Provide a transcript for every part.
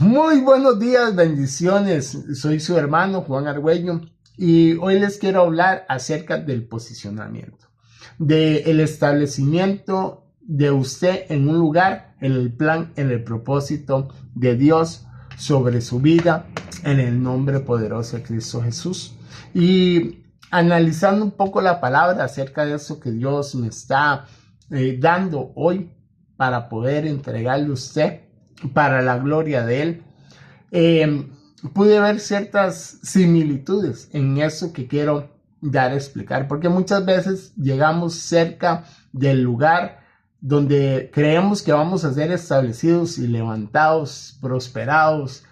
Muy buenos días, bendiciones. Soy su hermano Juan Argüello y hoy les quiero hablar acerca del posicionamiento, del establecimiento de usted en un lugar, en el plan, en el propósito de Dios sobre su vida, en el nombre poderoso de Cristo Jesús. Y analizando un poco la palabra acerca de eso que Dios me está dando hoy para poder entregarle a usted para la gloria de Él, eh, pude ver ciertas similitudes en eso que quiero dar a explicar, porque muchas veces llegamos cerca del lugar donde creemos que vamos a ser establecidos y levantados, prosperados,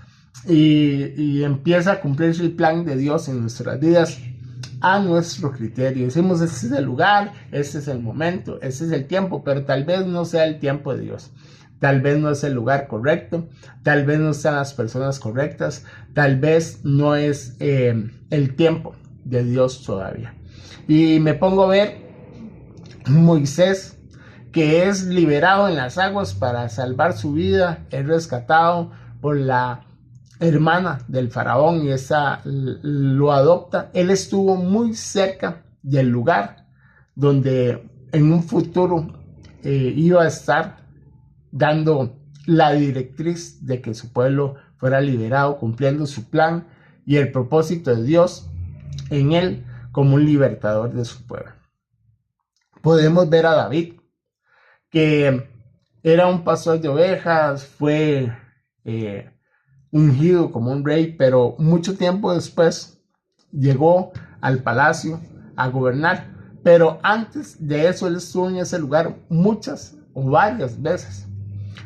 y empieza a cumplirse el plan de Dios en nuestras vidas a nuestro criterio. Decimos, este es el lugar, este es el momento, este es el tiempo, pero tal vez no sea el tiempo de Dios. Tal vez no es el lugar correcto, tal vez no sean las personas correctas, tal vez no es el tiempo de Dios todavía. Y me pongo a ver Moisés, que es liberado en las aguas para salvar su vida, es rescatado por la hermana del faraón y esa lo adopta. Él estuvo muy cerca del lugar donde en un futuro iba a estar dando la directriz de que su pueblo fuera liberado, cumpliendo su plan y el propósito de Dios en él como un libertador de su pueblo. Podemos ver a David, que era un pastor de ovejas, fue ungido como un rey, pero mucho tiempo después llegó al palacio a gobernar. Pero antes de eso, él estuvo en ese lugar muchas o varias veces,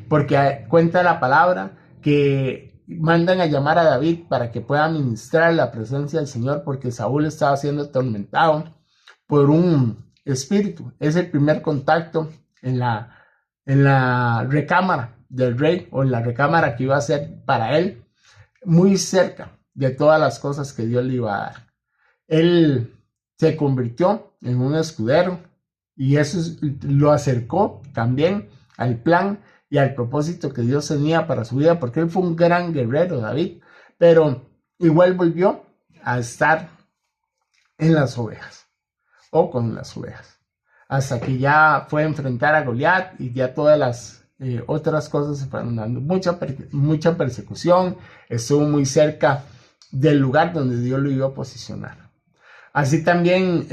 porque cuenta la palabra que mandan a llamar a David para que pueda ministrar la presencia del Señor, porque Saúl estaba siendo atormentado por un espíritu. Es el primer contacto en la recámara del rey, o en la recámara que iba a ser para él, muy cerca de todas las cosas que Dios le iba a dar. Él se convirtió en un escudero y eso lo acercó también al plan y al propósito que Dios tenía para su vida, porque él fue un gran guerrero, David, pero igual volvió a estar en las ovejas o con las ovejas, hasta que ya fue a enfrentar a Goliat y ya todas las otras cosas se fueron dando. Mucha persecución, estuvo muy cerca del lugar donde Dios lo iba a posicionar. Así también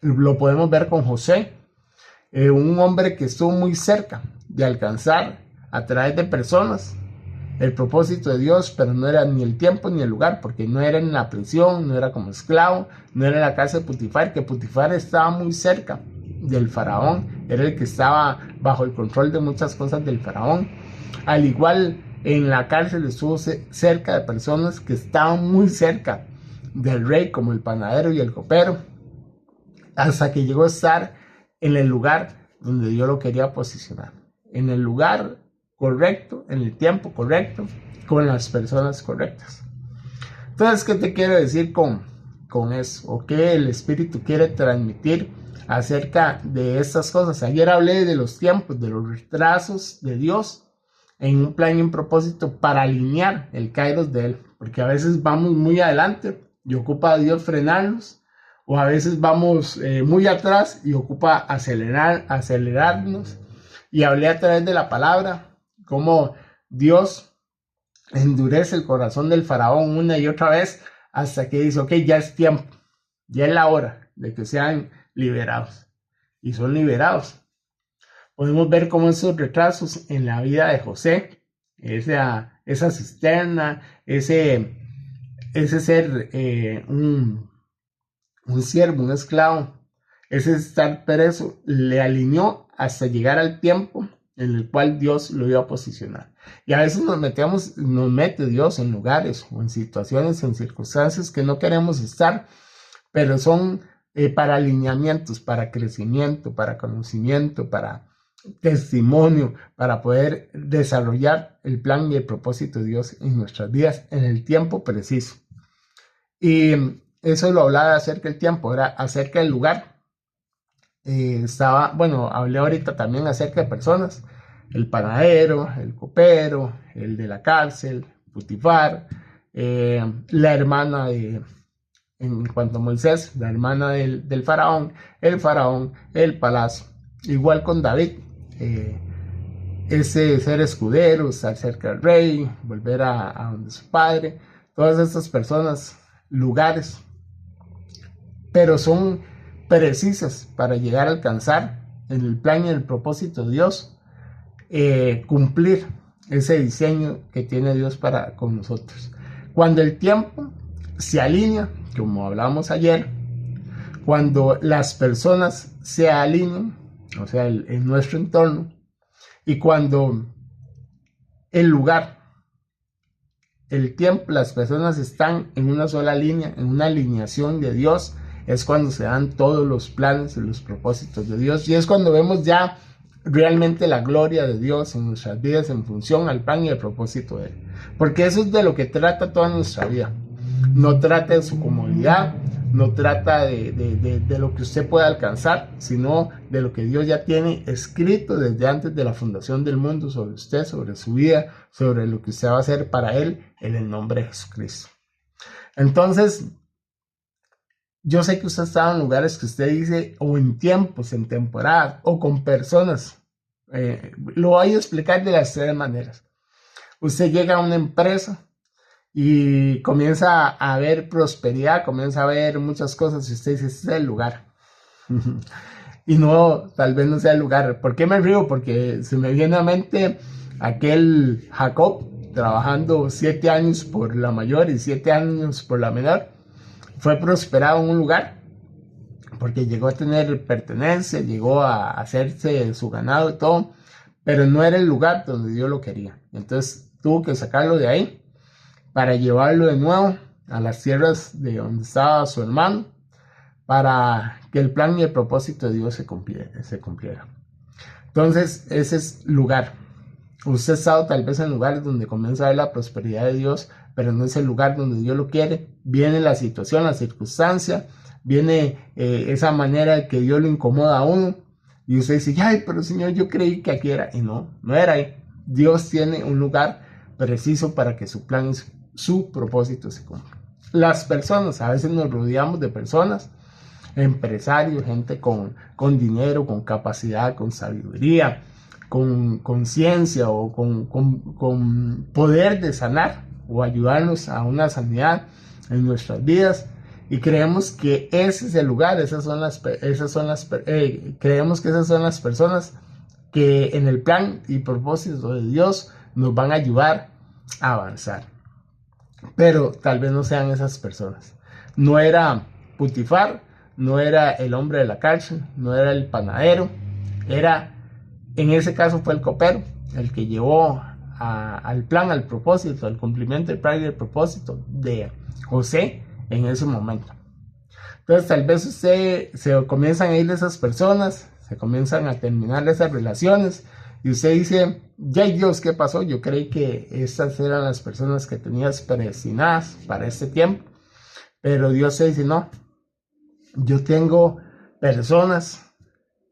lo podemos ver con José, un hombre que estuvo muy cerca de alcanzar a través de personas el propósito de Dios, pero no era ni el tiempo ni el lugar, porque no era en la prisión, no era como esclavo, no era en la casa de Potifar, que Potifar estaba muy cerca del faraón, era el que estaba bajo el control de muchas cosas del faraón. Al igual, en la cárcel estuvo cerca de personas que estaban muy cerca del rey, como el panadero y el copero, hasta que llegó a estar en el lugar donde Dios lo quería posicionar, en el lugar correcto, en el tiempo correcto, con las personas correctas. Entonces, ¿qué te quiero decir con eso? ¿O qué el Espíritu quiere transmitir acerca de estas cosas? Ayer hablé de los tiempos, de los retrasos de Dios en un plan y un propósito para alinear el kairos de Él, porque a veces vamos muy adelante y ocupa a Dios frenarnos, o a veces vamos muy atrás y ocupa acelerarnos. Y hablé a través de la palabra cómo Dios endurece el corazón del faraón una y otra vez hasta que dice, ok, ya es tiempo, ya es la hora de que sean liberados. Y son liberados. Podemos ver cómo esos retrasos en la vida de José, esa cisterna, ese ser un siervo, un esclavo, ese estar preso, le alineó hasta llegar al tiempo en el cual Dios lo iba a posicionar. Y a veces nos mete Dios en lugares o en situaciones, en circunstancias que no queremos estar, pero son para alineamientos, para crecimiento, para conocimiento, para testimonio, para poder desarrollar el plan y el propósito de Dios en nuestras vidas en el tiempo preciso. Y eso lo hablaba acerca del tiempo, era acerca del lugar. Hablé ahorita también acerca de personas. el panadero, el copero, el de la cárcel, Putifar, la hermana de, en cuanto a Moisés, la hermana del faraón, el palacio. Igual con David, ese ser escudero, estar cerca del rey, volver a donde su padre, todas estas personas, lugares, pero son precisas para llegar a alcanzar en el plan y el propósito de Dios, cumplir ese diseño que tiene Dios para con nosotros. Cuando el tiempo se alinea, como hablamos ayer, cuando las personas se alinean, o sea, en nuestro entorno, y cuando el lugar, el tiempo, las personas están en una sola línea, en una alineación de Dios, es cuando se dan todos los planes y los propósitos de Dios, y es cuando vemos ya realmente la gloria de Dios en nuestras vidas en función al plan y al propósito de Él. Porque eso es de lo que trata toda nuestra vida. No trata de su comodidad, no trata de lo que usted pueda alcanzar, sino de lo que Dios ya tiene escrito desde antes de la fundación del mundo sobre usted, sobre su vida, sobre lo que usted va a hacer para Él en el nombre de Jesucristo. Entonces, yo sé que usted está en lugares que usted dice, o en tiempos, en temporadas, o con personas. Lo voy a explicar de las tres maneras. Usted llega a una empresa y comienza a ver prosperidad, comienza a ver muchas cosas y usted dice, este es el lugar. Y no, tal vez no sea el lugar. ¿Por qué me río? Porque se me viene a mente aquel Jacob trabajando 7 años por la mayor y 7 años por la menor. Fue prosperado en un lugar porque llegó a tener pertenencia, llegó a hacerse su ganado y todo, pero no era el lugar donde Dios lo quería. Entonces tuvo que sacarlo de ahí para llevarlo de nuevo a las tierras de donde estaba su hermano, para que el plan y el propósito de Dios se cumpliera. Entonces, ese es lugar. Usted ha estado tal vez en lugares donde comienza a ver la prosperidad de Dios, pero no es el lugar donde Dios lo quiere. Viene la situación, la circunstancia, viene esa manera que Dios lo incomoda a uno, y usted dice, ay, pero Señor, yo creí que aquí era, y no era ahí. Dios tiene un lugar preciso para que su plan y su propósito se cumplan. Las personas, a veces nos rodeamos de personas, empresarios, gente con dinero, con capacidad, con sabiduría, con conciencia o con poder de sanar o ayudarnos a una sanidad en nuestras vidas, y creemos que ese es el lugar, creemos que esas son las personas que en el plan y propósito de Dios nos van a ayudar a avanzar. Pero tal vez no sean esas personas. No era Putifar, no era el hombre de la cárcel, no era el panadero, en ese caso fue el copero, el que llevó al plan, al propósito, al cumplimiento del plan y del propósito de José en ese momento. Entonces tal vez se comienzan a ir esas personas, se comienzan a terminar esas relaciones, y usted dice, ya Dios, ¿qué pasó? Yo creí que estas eran las personas que tenías predestinadas para este tiempo, pero Dios se dice, no, yo tengo personas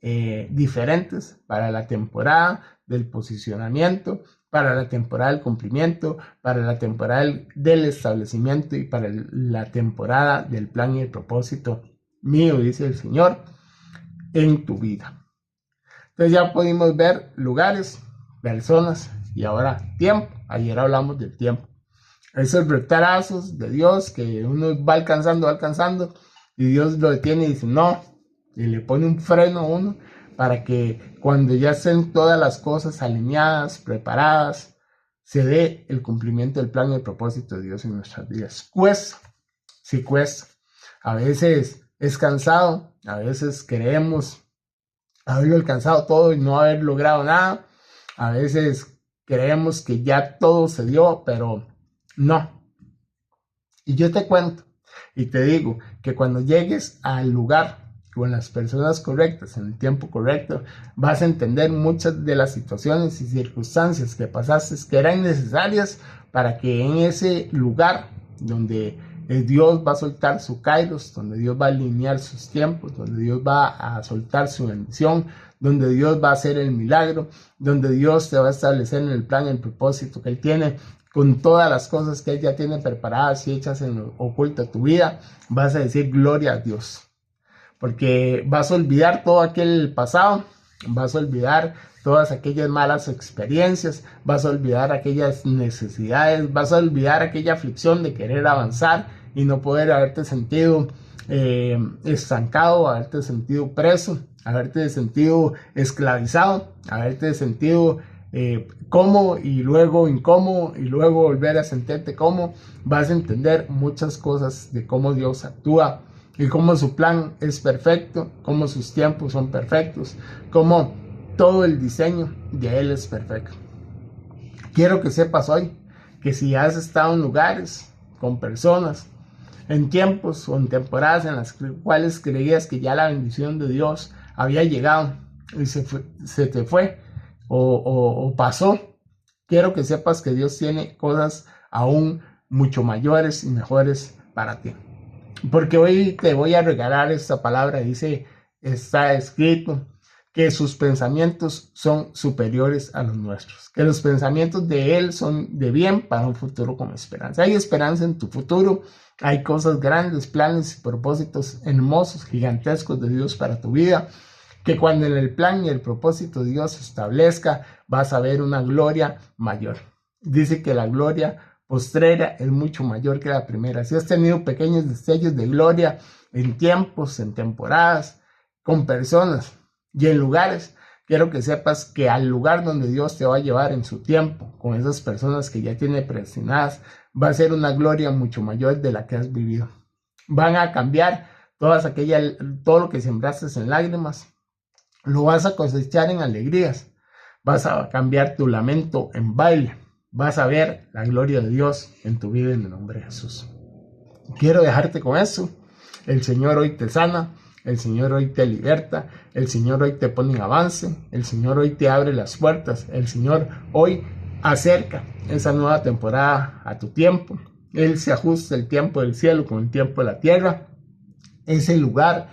diferentes para la temporada del posicionamiento, para la temporada del cumplimiento, para la temporada del establecimiento y para la temporada del plan y el propósito mío, dice el Señor, en tu vida. Entonces ya pudimos ver lugares, personas y ahora tiempo. Ayer hablamos del tiempo. Esos retrazos de Dios que uno va alcanzando y Dios lo detiene y dice no, y le pone un freno a uno para que cuando ya estén todas las cosas alineadas, preparadas, se dé el cumplimiento del plan y el propósito de Dios en nuestras vidas. Cuesta, sí cuesta. A veces es cansado, a veces queremos haberlo alcanzado todo y no haber logrado nada. A veces creemos que ya todo se dio, pero no. Y yo te cuento y te digo que cuando llegues al lugar con las personas correctas, en el tiempo correcto, vas a entender muchas de las situaciones y circunstancias que pasaste que eran necesarias para que en ese lugar donde Dios va a soltar su kairos, donde Dios va a alinear sus tiempos, donde Dios va a soltar su bendición, donde Dios va a hacer el milagro, donde Dios te va a establecer en el plan, el propósito que Él tiene, con todas las cosas que Él ya tiene preparadas y hechas en lo oculto de tu vida, vas a decir gloria a Dios. Porque vas a olvidar todo aquel pasado, vas a olvidar todas aquellas malas experiencias, vas a olvidar aquellas necesidades, vas a olvidar aquella aflicción de querer avanzar y no poder haberte sentido estancado, haberte sentido preso, haberte sentido esclavizado, haberte sentido cómodo y luego incómodo y luego volver a sentirte cómodo. Vas a entender muchas cosas de cómo Dios actúa y cómo su plan es perfecto, cómo sus tiempos son perfectos, cómo todo el diseño de Él es perfecto. Quiero que sepas hoy que si has estado en lugares, con personas, en tiempos o en temporadas en las cuales creías que ya la bendición de Dios había llegado y se te fue o pasó, quiero que sepas que Dios tiene cosas aún mucho mayores y mejores para ti. Porque hoy te voy a regalar esta palabra. Dice, está escrito que sus pensamientos son superiores a los nuestros, que los pensamientos de Él son de bien para un futuro con esperanza. Hay esperanza en tu futuro, hay cosas grandes, planes y propósitos hermosos, gigantescos de Dios para tu vida, que cuando en el plan y el propósito de Dios se establezca, vas a ver una gloria mayor. Dice que la gloria postrera es mucho mayor que la primera. Si has tenido pequeños destellos de gloria en tiempos, en temporadas, con personas y en lugares, quiero que sepas que al lugar donde Dios te va a llevar en su tiempo, con esas personas que ya tiene predestinadas, va a ser una gloria mucho mayor de la que has vivido. Van a cambiar todo lo que sembraste en lágrimas, lo vas a cosechar en alegrías, vas a cambiar tu lamento en baile. Vas a ver la gloria de Dios en tu vida en el nombre de Jesús. Quiero dejarte con eso. El Señor hoy te sana, el Señor hoy te liberta, el Señor hoy te pone en avance, el Señor hoy te abre las puertas, el Señor hoy acerca esa nueva temporada a tu tiempo. Él se ajusta el tiempo del cielo con el tiempo de la tierra. Ese lugar,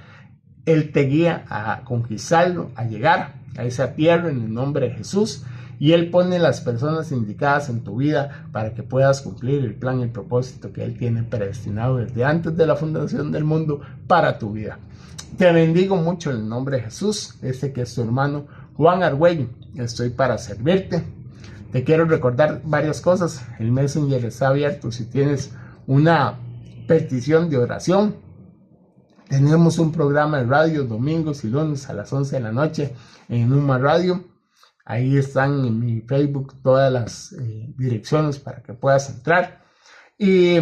Él te guía a conquistarlo, a llegar a esa tierra en el nombre de Jesús. Y Él pone las personas indicadas en tu vida para que puedas cumplir el plan y el propósito que Él tiene predestinado desde antes de la fundación del mundo para tu vida. Te bendigo mucho en el nombre de Jesús, que es tu hermano Juan Argüello. Estoy para servirte. Te quiero recordar varias cosas. El Messenger está abierto si tienes una petición de oración. Tenemos un programa de radio domingos y lunes a las 11 de la noche en Numa Radio. Ahí están en mi Facebook todas las direcciones para que puedas entrar. Y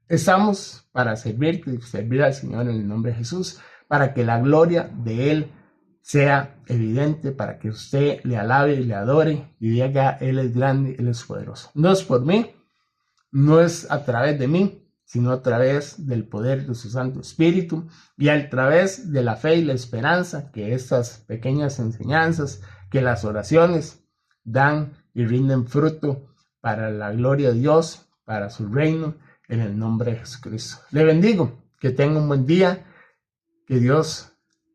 estamos para servirte y servir al Señor en el nombre de Jesús, para que la gloria de Él sea evidente, para que usted le alabe y le adore y diga, Él es grande, Él es poderoso. No es por mí, no es a través de mí, sino a través del poder de su Santo Espíritu y a través de la fe y la esperanza que estas pequeñas enseñanzas, que las oraciones dan y rinden fruto para la gloria de Dios, para su reino, en el nombre de Jesucristo. Le bendigo, que tenga un buen día, que Dios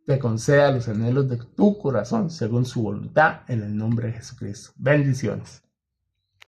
te conceda los anhelos de tu corazón según su voluntad, en el nombre de Jesucristo. Bendiciones.